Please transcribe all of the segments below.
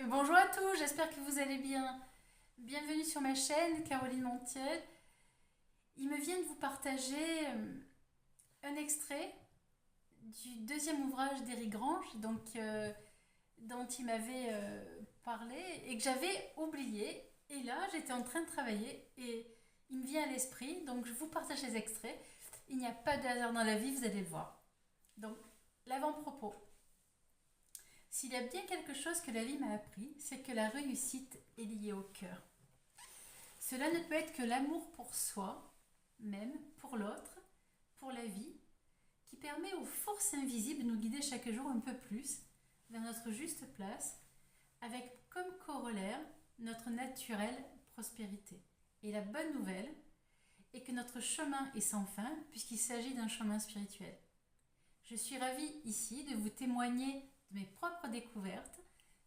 Bonjour à tous, j'espère que vous allez bien. Bienvenue sur ma chaîne, Caroline Montiel. Il me vient de vous partager un extrait du deuxième ouvrage d'Éric Grange, dont il m'avait parlé et que j'avais oublié. Et là, j'étais en train de travailler et il me vient à l'esprit, donc je vous partage les extraits. Il n'y a pas de hasard dans la vie, vous allez le voir. Donc, l'avant-propos. S'il y a bien quelque chose que la vie m'a appris, c'est que la réussite est liée au cœur. Cela ne peut être que l'amour pour soi, même pour l'autre, pour la vie, qui permet aux forces invisibles de nous guider chaque jour un peu plus vers notre juste place, avec comme corollaire notre naturelle prospérité. Et la bonne nouvelle est que notre chemin est sans fin, puisqu'il s'agit d'un chemin spirituel. Je suis ravie ici de vous témoigner de mes propres découvertes,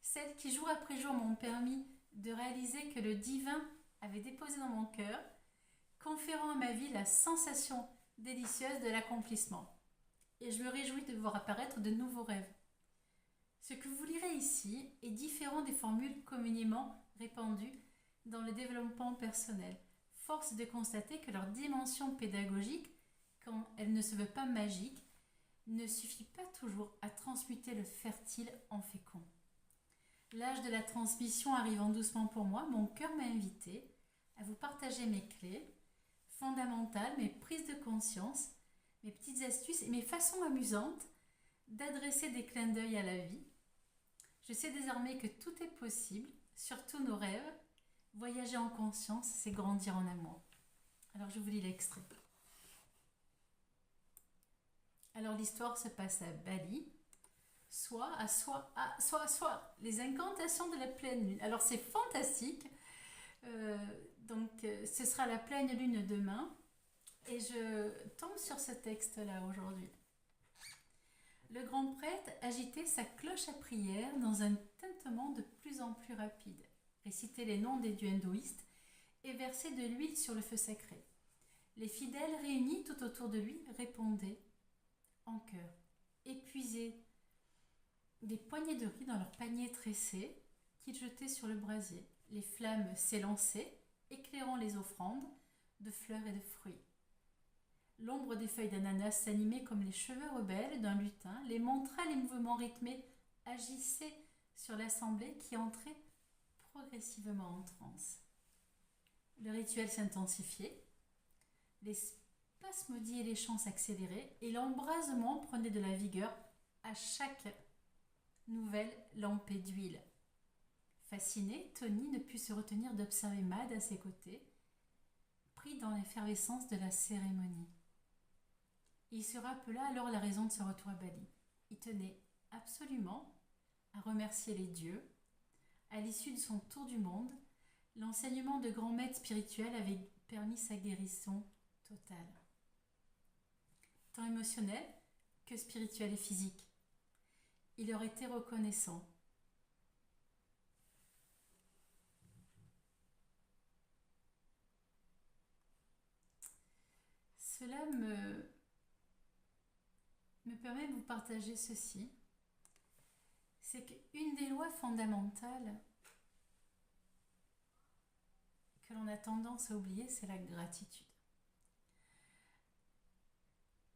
celles qui jour après jour m'ont permis de réaliser que le divin avait déposé dans mon cœur, conférant à ma vie la sensation délicieuse de l'accomplissement. Et je me réjouis de voir apparaître de nouveaux rêves. Ce que vous lirez ici est différent des formules communément répandues dans le développement personnel. Force est de constater que leur dimension pédagogique, quand elle ne se veut pas magique, ne suffit pas toujours à transmuter le fertile en fécond. L'âge de la transmission arrivant doucement pour moi, mon cœur m'a invité à vous partager mes clés fondamentales, mes prises de conscience, mes petites astuces et mes façons amusantes d'adresser des clins d'œil à la vie. Je sais désormais que tout est possible, surtout nos rêves. Voyager en conscience, c'est grandir en amour. Alors je vous lis l'extrait. Alors l'histoire se passe à Bali, soit les incantations de la pleine lune. Alors c'est fantastique. Ce sera la pleine lune demain et je tombe sur ce texte-là aujourd'hui. Le grand prêtre agitait sa cloche à prière dans un tintement de plus en plus rapide, récitait les noms des dieux hindouistes et versait de l'huile sur le feu sacré. Les fidèles réunis tout autour de lui répondaient en chœur, épuisés, des poignées de riz dans leur panier tressé qu'ils jetaient sur le brasier. Les flammes s'élançaient, éclairant les offrandes de fleurs et de fruits. L'ombre des feuilles d'ananas s'animait comme les cheveux rebelles d'un lutin. Les mantras, les mouvements rythmés agissaient sur l'assemblée qui entrait progressivement en transe. Le rituel s'intensifiait. Les spasmodies et les chants s'accéléraient et l'embrasement prenait de la vigueur à chaque nouvelle lampée d'huile. Fasciné, Tony ne put se retenir d'observer Mad à ses côtés, pris dans l'effervescence de la cérémonie. Il se rappela alors la raison de ce retour à Bali. Il tenait absolument à remercier les dieux. À l'issue de son tour du monde, l'enseignement de grands maîtres spirituels avait permis sa guérison totale. Tant émotionnel que spirituel et physique. Il leur était reconnaissant. Cela me permet de vous partager ceci. C'est qu'une des lois fondamentales que l'on a tendance à oublier, c'est la gratitude.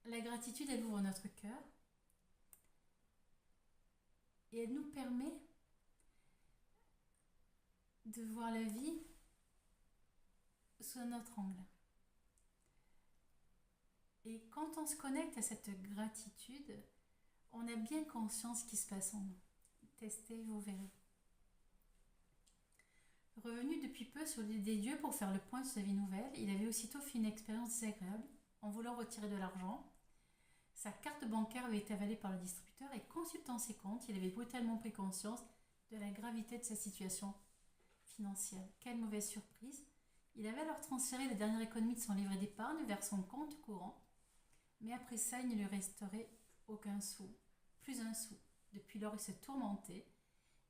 La gratitude, elle ouvre notre cœur et elle nous permet de voir la vie sous un autre angle. Et quand on se connecte à cette gratitude, on a bien conscience ce qui se passe en nous. Testez, vous verrez. Revenu depuis peu sur l'île des dieux pour faire le point sur sa vie nouvelle, il avait aussitôt fait une expérience désagréable en voulant retirer de l'argent. Sa carte bancaire avait été avalée par le distributeur et consultant ses comptes, il avait brutalement pris conscience de la gravité de sa situation financière. Quelle mauvaise surprise! Il avait alors transféré la dernière économie de son livret d'épargne vers son compte courant, mais après ça, il ne lui resterait aucun sou, plus un sou. Depuis lors, il se tourmentait.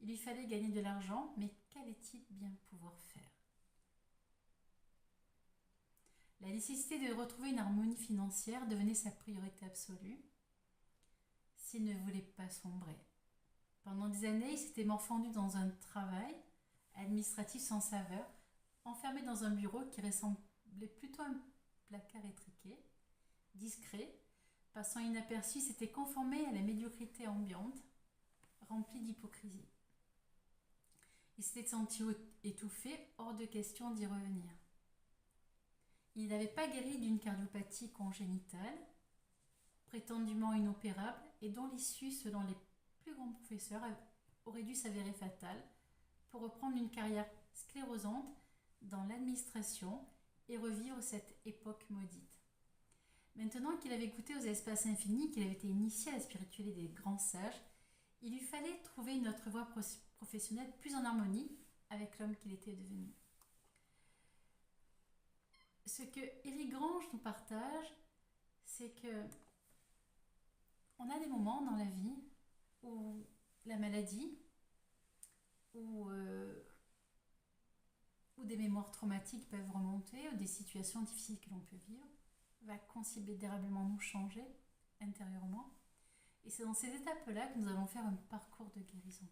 Il lui fallait gagner de l'argent, mais qu'allait-il bien pouvoir faire? La nécessité de retrouver une harmonie financière devenait sa priorité absolue s'il ne voulait pas sombrer. Pendant des années, il s'était morfendu dans un travail administratif sans saveur, enfermé dans un bureau qui ressemblait plutôt à un placard étriqué, discret, passant inaperçu, il s'était conformé à la médiocrité ambiante, remplie d'hypocrisie. Il s'était senti étouffé, hors de question d'y revenir. Il n'avait pas guéri d'une cardiopathie congénitale, prétendument inopérable, et dont l'issue, selon les plus grands professeurs, aurait dû s'avérer fatale pour reprendre une carrière sclérosante dans l'administration et revivre cette époque maudite. Maintenant qu'il avait goûté aux espaces infinis, qu'il avait été initié à la spiritualité des grands sages, il lui fallait trouver une autre voie professionnelle plus en harmonie avec l'homme qu'il était devenu. Ce que Éric Grange nous partage, c'est que on a des moments dans la vie où la maladie ou des mémoires traumatiques peuvent remonter, ou des situations difficiles que l'on peut vivre, va considérablement nous changer intérieurement. Et c'est dans ces étapes-là que nous allons faire un parcours de guérison.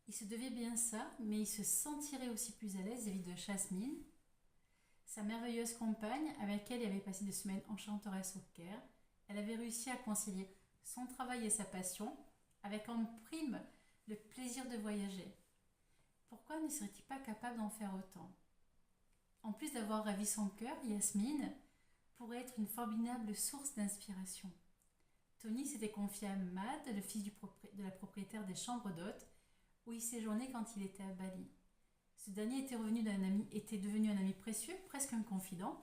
Il se devait bien ça, mais il se sentirait aussi plus à l'aise vis-à-vis de Jasmine, sa merveilleuse compagne avec laquelle il avait passé des semaines enchanteresses au Caire. Elle avait réussi à concilier son travail et sa passion, avec en prime le plaisir de voyager. Pourquoi ne serait-il pas capable d'en faire autant? En plus d'avoir ravi son cœur, Yasmine pourrait être une formidable source d'inspiration. Tony s'était confié à Mad, le fils de la propriétaire des chambres d'hôtes, où il séjournait quand il était à Bali. Ce dernier était devenu un ami précieux, presque un confident,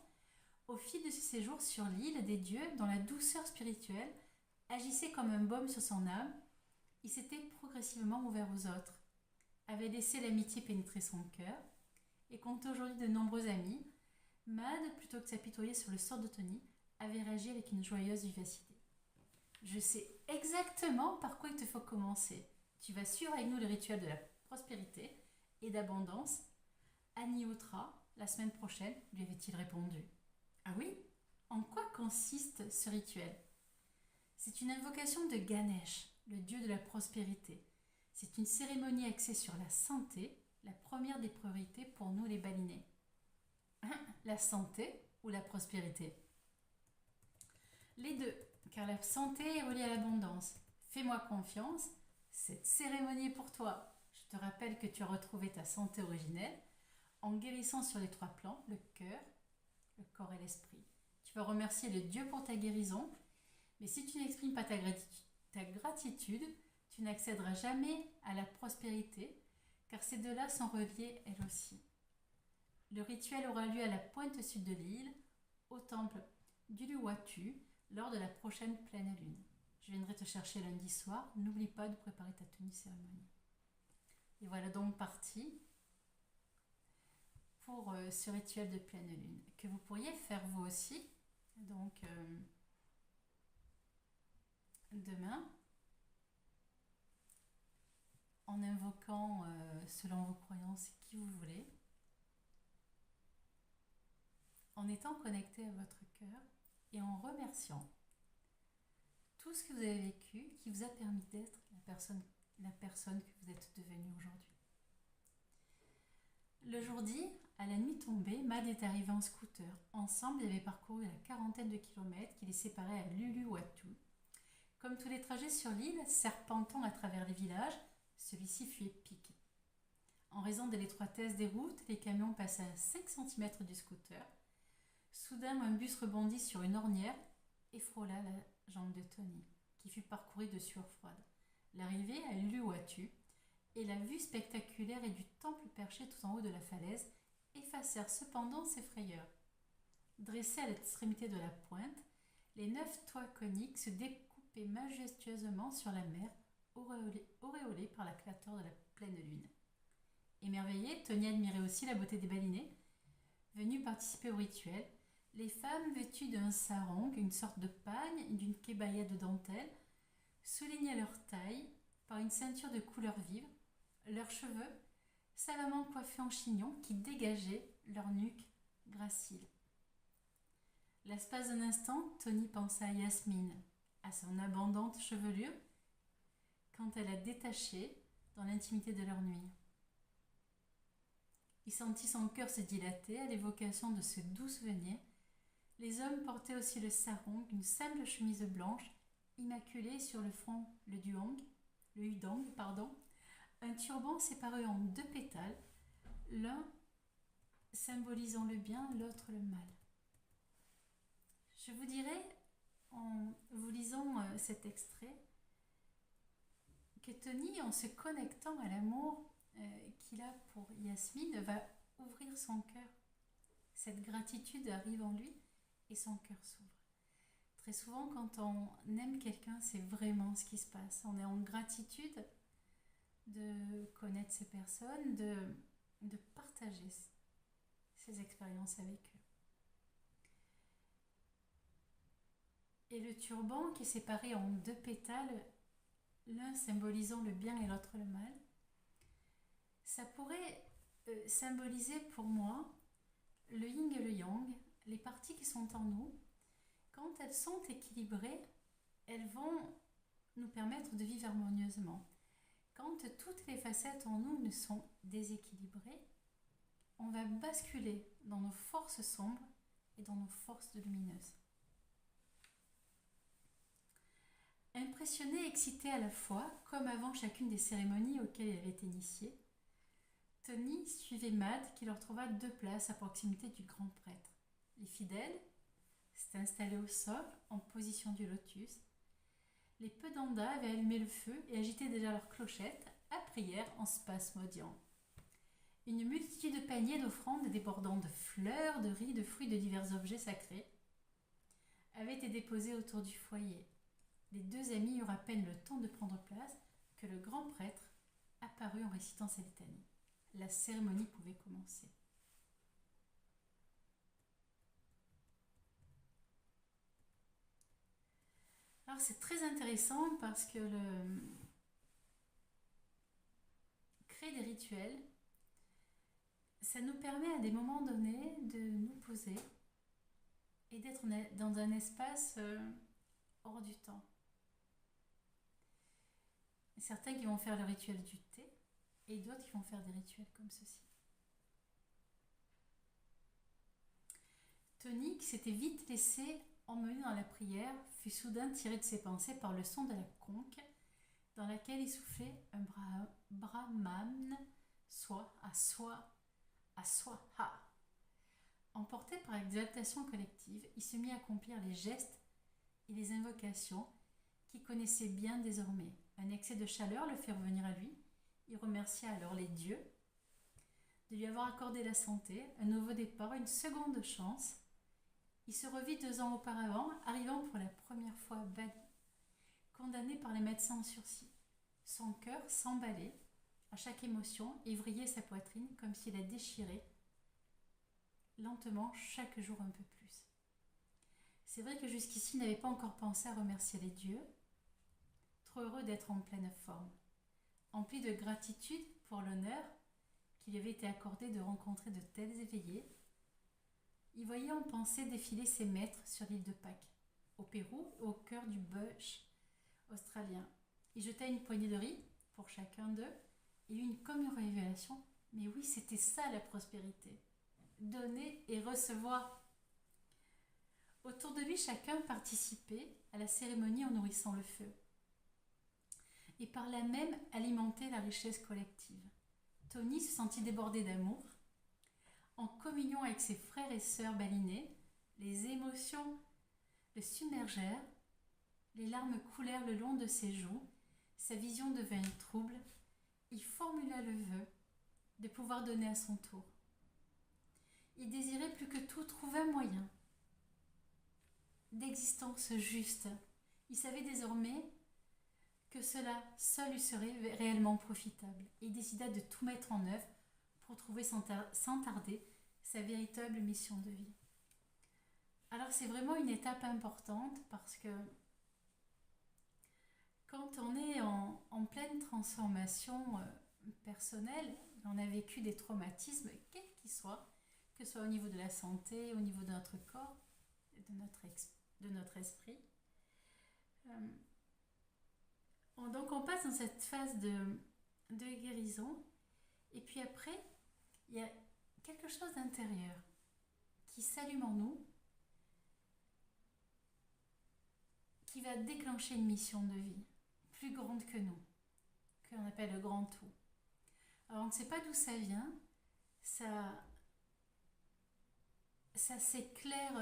au fil de ce séjour sur l'île des dieux, dont la douceur spirituelle agissait comme un baume sur son âme. Il s'était progressivement ouvert aux autres, avait laissé l'amitié pénétrer son cœur, et comptait aujourd'hui de nombreux amis. Mad, plutôt que de s'apitoyer sur le sort de Tony, avait réagi avec une joyeuse vivacité. Je sais exactement par quoi il te faut commencer. Tu vas suivre avec nous le rituel de la prospérité et d'abondance. Annie Outra, la semaine prochaine, lui avait-il répondu. Ah oui? En quoi consiste ce rituel? C'est une invocation de Ganesh, le dieu de la prospérité. C'est une cérémonie axée sur la santé, la première des priorités pour nous les balinais. La santé ou la prospérité? Les deux, car la santé est reliée à l'abondance. Fais-moi confiance, cette cérémonie est pour toi. Je te rappelle que tu as retrouvé ta santé originelle en guérissant sur les 3 plans, le cœur, le corps et l'esprit. Tu vas remercier le Dieu pour ta guérison, mais si tu n'exprimes pas ta gratitude, tu n'accéderas jamais à la prospérité, car ces deux-là sont reliés elles aussi. Le rituel aura lieu à la pointe sud de l'île, au temple d'Uluwatu, lors de la prochaine pleine lune. Je viendrai te chercher lundi soir. N'oublie pas de préparer ta tenue cérémonie. Et voilà donc parti pour ce rituel de pleine lune, que vous pourriez faire vous aussi. Donc, demain, en invoquant, selon vos croyances, qui vous voulez, en étant connecté à votre cœur et en remerciant tout ce que vous avez vécu qui vous a permis d'être la personne que vous êtes devenue aujourd'hui. Le jour dit, à la nuit tombée, Mad est arrivé en scooter. Ensemble, ils avaient parcouru la 40aine de kilomètres qui les séparaient à Luluwatu. Comme tous les trajets sur l'île, serpentant à travers les villages, celui-ci fut épique. En raison de l'étroitesse des routes, les camions passaient à 5 cm du scooter. Soudain, un bus rebondit sur une ornière et frôla la jambe de Tony, qui fut parcourue de sueur froide. L'arrivée à Uluwatu et la vue spectaculaire et du temple perché tout en haut de la falaise effacèrent cependant ses frayeurs. Dressés à l'extrémité de la pointe, les 9 toits coniques se découpaient majestueusement sur la mer, auréolée par la clarté de la pleine lune. Émerveillé, Tony admirait aussi la beauté des balinais, venus participer au rituel. Les femmes vêtues d'un sarong, une sorte de pagne et d'une kebaya de dentelle, soulignaient leur taille par une ceinture de couleurs vives, leurs cheveux savamment coiffés en chignon qui dégageaient leur nuque gracile. L'espace d'un instant, Tony pensa à Yasmine, à son abondante chevelure, quand elle a détaché dans l'intimité de leur nuit. Il sentit son cœur se dilater à l'évocation de ce doux souvenir. Les hommes portaient aussi le sarong, une simple chemise blanche, immaculée sur le front, le hudong, un turban séparé en 2 pétales, l'un symbolisant le bien, l'autre le mal. Je vous dirais, en vous lisant cet extrait, que Tony, en se connectant à l'amour qu'il a pour Yasmine, va ouvrir son cœur. Cette gratitude arrive en lui et son cœur s'ouvre. Très souvent, quand on aime quelqu'un, c'est vraiment ce qui se passe. On est en gratitude de connaître ces personnes, de partager ces expériences avec eux. Et le turban qui est séparé en 2 pétales, l'un symbolisant le bien et l'autre le mal, ça pourrait symboliser pour moi le yin et le yang, les parties qui sont en nous. Quand elles sont équilibrées, elles vont nous permettre de vivre harmonieusement. Quand toutes les facettes en nous sont déséquilibrées, on va basculer dans nos forces sombres et dans nos forces lumineuses. Impressionnée et excitée à la fois, comme avant chacune des cérémonies auxquelles elle avait été initiée, Tony suivait Mad qui leur trouva 2 places à proximité du grand prêtre. Les fidèles s'étaient installés au sol en position du lotus. Les pedandas avaient allumé le feu et agitaient déjà leurs clochettes à prière en spasmodiant. Une multitude de paniers d'offrandes débordant de fleurs, de riz, de fruits, de divers objets sacrés avaient été déposés autour du foyer. Les 2 amis eurent à peine le temps de prendre place que le grand prêtre apparut en récitant sa litanie. La cérémonie pouvait commencer. Alors c'est très intéressant parce que créer des rituels, ça nous permet à des moments donnés de nous poser et d'être dans un espace hors du temps. Certains qui vont faire le rituel du thé et d'autres qui vont faire des rituels comme ceci. Tony, qui s'était vite laissé emmener dans la prière, fut soudain tiré de ses pensées par le son de la conque dans laquelle il soufflait un brahman, soit à soi, ha. Emporté par l'exaltation collective, il se mit à accomplir les gestes et les invocations qu'il connaissait bien désormais. Un excès de chaleur le fit revenir à lui. Il remercia alors les dieux de lui avoir accordé la santé, un nouveau départ, une seconde chance. Il se revit 2 ans auparavant, arrivant pour la première fois à Bali, condamné par les médecins en sursis. Son cœur s'emballait à chaque émotion et vrillait sa poitrine comme s'il la déchirait lentement chaque jour un peu plus. C'est vrai que jusqu'ici il n'avait pas encore pensé à remercier les dieux, trop heureux d'être en pleine forme. Empli de gratitude pour l'honneur qui lui avait été accordé de rencontrer de tels éveillés, il voyait en pensée défiler ses maîtres sur l'île de Pâques, au Pérou, au cœur du bush australien. Il jeta une poignée de riz pour chacun d'eux et eut comme une révélation. Mais oui, c'était ça la prospérité. Donner et recevoir. Autour de lui, chacun participait à la cérémonie en nourrissant le feu. Et par là même alimenter la richesse collective. Tony se sentit débordé d'amour. En communion avec ses frères et sœurs balinais, les émotions le submergèrent, les larmes coulèrent le long de ses joues, sa vision devint trouble. Il formula le vœu de pouvoir donner à son tour. Il désirait plus que tout trouver un moyen d'existence juste. Il savait désormais que cela seul lui serait réellement profitable. Il décida de tout mettre en œuvre pour trouver sans tarder sa véritable mission de vie. Alors c'est vraiment une étape importante parce que quand on est en pleine transformation personnelle, on a vécu des traumatismes, quels qu'ils soient, que ce soit au niveau de la santé, au niveau de notre corps, de notre esprit. Donc on passe dans cette phase de guérison, et puis après, il y a quelque chose d'intérieur qui s'allume en nous, qui va déclencher une mission de vie plus grande que nous, qu'on appelle le grand tout. Alors on ne sait pas d'où ça vient, ça s'éclaire,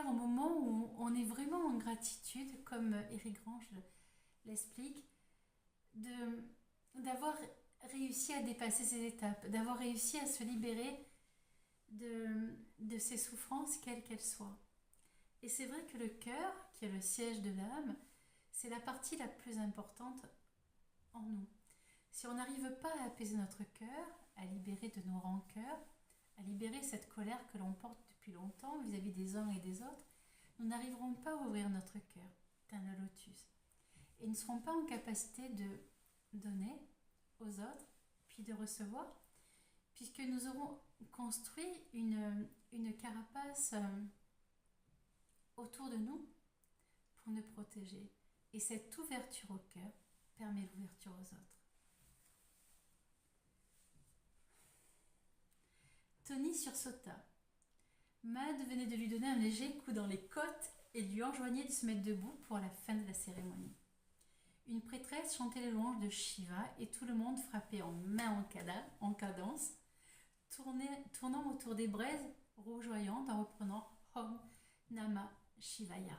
au moment où on est vraiment en gratitude, comme Éric Grange l'explique, d'avoir réussi à dépasser ces étapes, d'avoir réussi à se libérer de ces souffrances, quelles qu'elles soient. Et c'est vrai que le cœur, qui est le siège de l'âme, c'est la partie la plus importante en nous. Si on n'arrive pas à apaiser notre cœur, à libérer de nos rancœurs, à libérer cette colère que l'on porte depuis longtemps vis-à-vis des uns et des autres, nous n'arriverons pas à ouvrir notre cœur, tel le lotus. Et ne serons pas en capacité de donner aux autres, puis de recevoir, puisque nous aurons construit une carapace autour de nous pour nous protéger. Et cette ouverture au cœur permet l'ouverture aux autres. Tony sursauta. Mad venait de lui donner un léger coup dans les côtes et lui enjoignait de se mettre debout pour la fin de la cérémonie. Une prêtresse chantait les louanges de Shiva et tout le monde frappait en main en cadence, tournant autour des braises rougeoyantes en reprenant Om Namah Shivaya.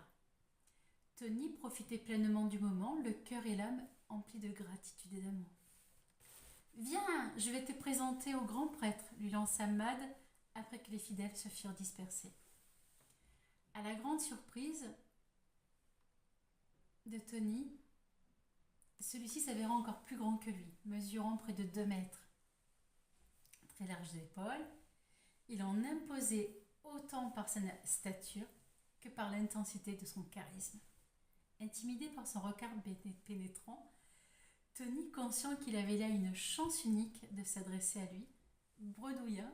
Tony profitait pleinement du moment, le cœur et l'âme emplis de gratitude et d'amour. « Viens, je vais te présenter au grand prêtre », lui lança Mad après que les fidèles se furent dispersés. À la grande surprise de Tony, celui-ci s'avéra encore plus grand que lui, mesurant près de 2 mètres. Très larges épaules, il en imposait autant par sa stature que par l'intensité de son charisme. Intimidé par son regard pénétrant, Tony, conscient qu'il avait là une chance unique de s'adresser à lui, bredouilla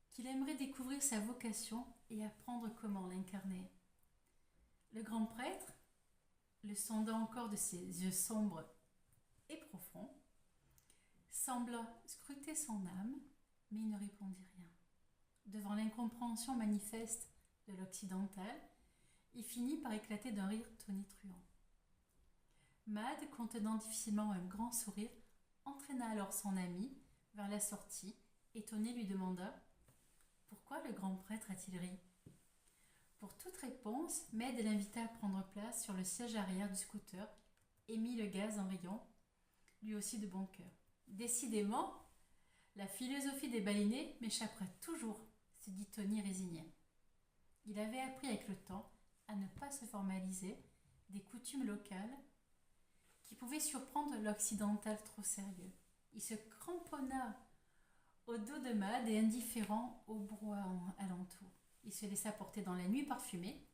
qu'il aimerait découvrir sa vocation et apprendre comment l'incarner. Le grand prêtre, le sondant encore de ses yeux sombres et profonds, sembla scruter son âme, mais il ne répondit rien. Devant l'incompréhension manifeste de l'occidental, il finit par éclater d'un rire tonitruant. Mad, contenant difficilement un grand sourire, entraîna alors son ami vers la sortie et Tony lui demanda « Pourquoi le grand prêtre a-t-il ri ?» Pour toute réponse, Med l'invita à prendre place sur le siège arrière du scooter et mit le gaz en riant, lui aussi de bon cœur. « Décidément, la philosophie des balinés m'échappera toujours, » se dit Tony résigné. Il avait appris avec le temps à ne pas se formaliser des coutumes locales qui pouvaient surprendre l'occidental trop sérieux. Il se cramponna au dos de Mad et indifférent au brouhaha alentour. Il se laissa porter dans la nuit parfumée,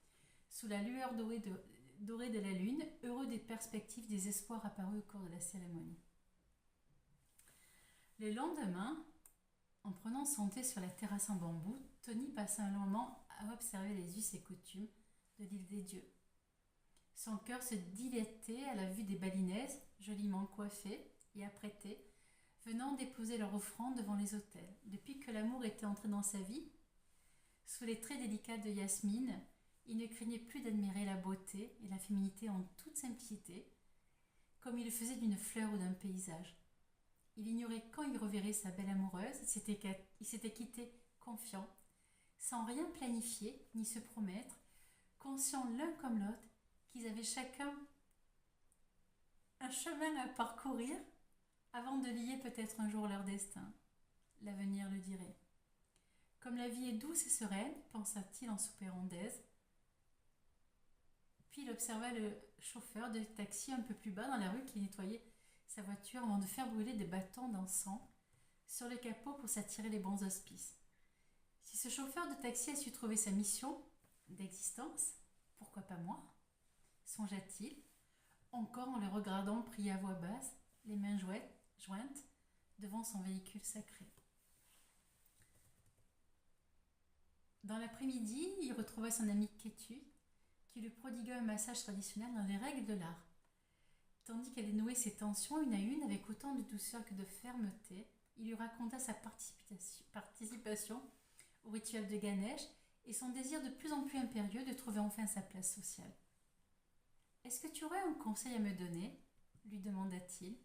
sous la lueur dorée de la lune, heureux des perspectives des espoirs apparus au cours de la cérémonie. Le lendemain, en prenant son thé sur la terrasse en bambou, Tony passa un long moment à observer les us et coutumes de l'île des dieux. Son cœur se dilatait à la vue des balinaises, joliment coiffées et apprêtées, venant déposer leur offrande devant les autels. Depuis que l'amour était entré dans sa vie, sous les traits délicats de Yasmine, il ne craignait plus d'admirer la beauté et la féminité en toute simplicité, comme il le faisait d'une fleur ou d'un paysage. Il ignorait quand il reverrait sa belle amoureuse, il s'était quitté confiant, sans rien planifier ni se promettre, conscients l'un comme l'autre qu'ils avaient chacun un chemin à parcourir avant de lier peut-être un jour leur destin. L'avenir le dirait. Comme la vie est douce et sereine, pensa-t-il en soupirant d'aise. Puis il observa le chauffeur de taxi un peu plus bas dans la rue qui nettoyait sa voiture avant de faire brûler des bâtons d'encens sur le capot pour s'attirer les bons auspices. Si ce chauffeur de taxi a su trouver sa mission d'existence, pourquoi pas moi ? Songea-t-il, encore en le regardant prier à voix basse, les mains jointes devant son véhicule sacré. Dans l'après-midi, il retrouva son ami Kétu, qui lui prodigua un massage traditionnel dans les règles de l'art. Tandis qu'elle dénouait ses tensions une à une avec autant de douceur que de fermeté, il lui raconta sa participation au rituel de Ganesh et son désir de plus en plus impérieux de trouver enfin sa place sociale. « Est-ce que tu aurais un conseil à me donner ?» lui demanda-t-il.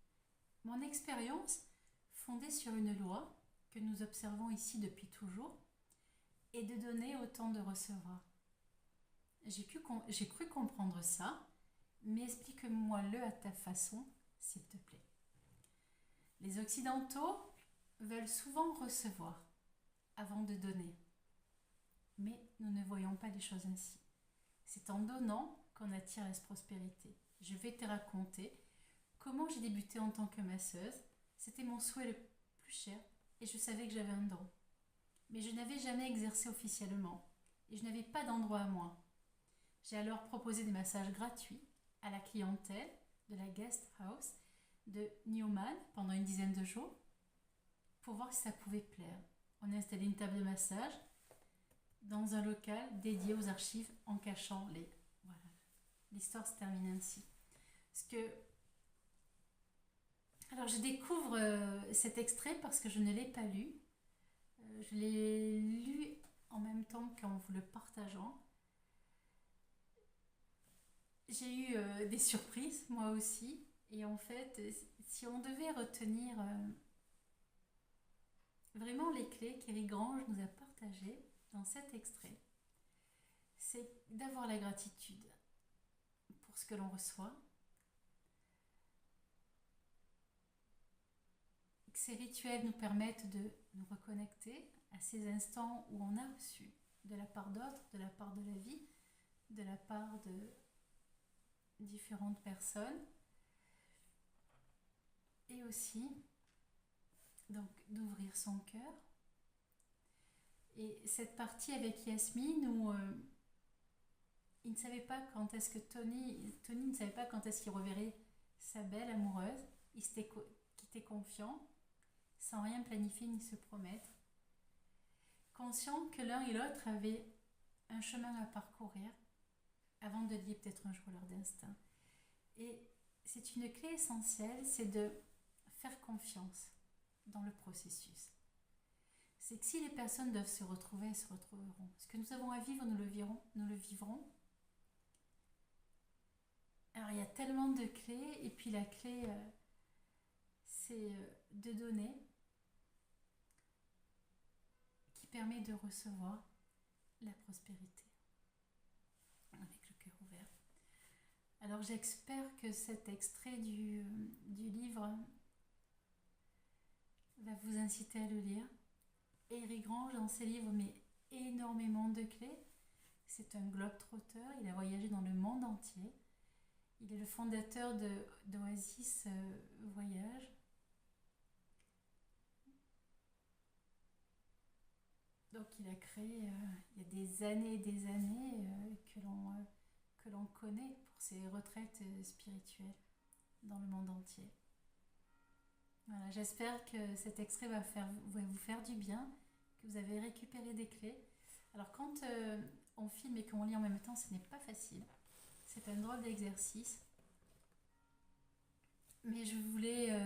« Mon expérience, fondée sur une loi que nous observons ici depuis toujours, est de donner autant de recevoir. J'ai cru comprendre ça, mais explique-moi-le à ta façon, s'il te plaît. Les Occidentaux veulent souvent recevoir avant de donner, mais nous ne voyons pas les choses ainsi. C'est en donnant qu'on attire la prospérité. Je vais te raconter comment j'ai débuté en tant que masseuse. C'était mon souhait le plus cher et je savais que j'avais un don. Mais je n'avais jamais exercé officiellement et je n'avais pas d'endroit à moi. J'ai alors proposé des massages gratuits à la clientèle de la guest house de Newman pendant une dizaine de jours pour voir si ça pouvait plaire. On a installé une table de massage dans un local dédié aux archives en cachant les... Voilà. L'histoire se termine ainsi. Alors je découvre cet extrait parce que je ne l'ai pas lu. Je l'ai lu en même temps qu'en vous le partageant. J'ai eu des surprises, moi aussi. Et en fait, si on devait retenir vraiment les clés qu'Éric Grange nous a partagées dans cet extrait, c'est d'avoir la gratitude pour ce que l'on reçoit, que ces rituels nous permettent de nous reconnecter à ces instants où on a reçu de la part d'autres, de la part de la vie, de la part de différentes personnes, et aussi donc d'ouvrir son cœur. Et cette partie avec Yasmine où il ne savait pas quand est-ce que Tony ne savait pas quand est-ce qu'il reverrait sa belle amoureuse, il s'était quitté confiant, sans rien planifier ni se promettre, conscient que l'un et l'autre avaient un chemin à parcourir avant de lier peut-être un jour leur destin. Et c'est une clé essentielle, c'est de faire confiance dans le processus. C'est que si les personnes doivent se retrouver, elles se retrouveront. Ce que nous avons à vivre, nous le vivrons. Alors il y a tellement de clés, et puis la clé, c'est de donner, qui permet de recevoir la prospérité, avec le cœur ouvert. Alors j'espère que cet extrait du livre va vous inciter à le lire. Éric Grange, dans ses livres, met énormément de clés. C'est un globe-trotteur, il a voyagé dans le monde entier. Il est le fondateur d'Oasis Voyage. Donc il a créé, il y a des années et des années que l'on connaît pour ses retraites spirituelles dans le monde entier. Voilà, j'espère que cet extrait va vous faire du bien, que vous avez récupéré des clés. Alors quand on filme et qu'on lit en même temps, ce n'est pas facile. C'est un drôle d'exercice. Mais je voulais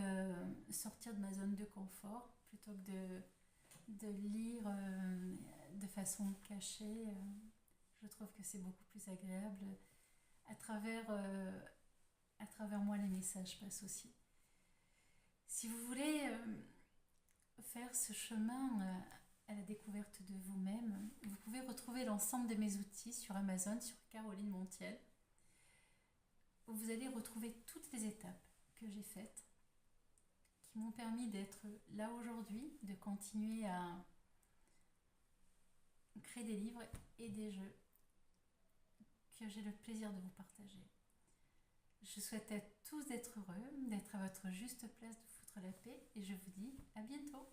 sortir de ma zone de confort plutôt que de lire de façon cachée. Je trouve que c'est beaucoup plus agréable. À travers moi, les messages passent aussi. Si vous voulez faire ce chemin à la découverte de vous-même, vous pouvez retrouver l'ensemble de mes outils sur Amazon, sur Caroline Montiel, où vous allez retrouver toutes les étapes que j'ai faites, qui m'ont permis d'être là aujourd'hui, de continuer à créer des livres et des jeux que j'ai le plaisir de vous partager. Je souhaite à tous d'être heureux, d'être à votre juste place, de foutre la paix, et je vous dis à bientôt.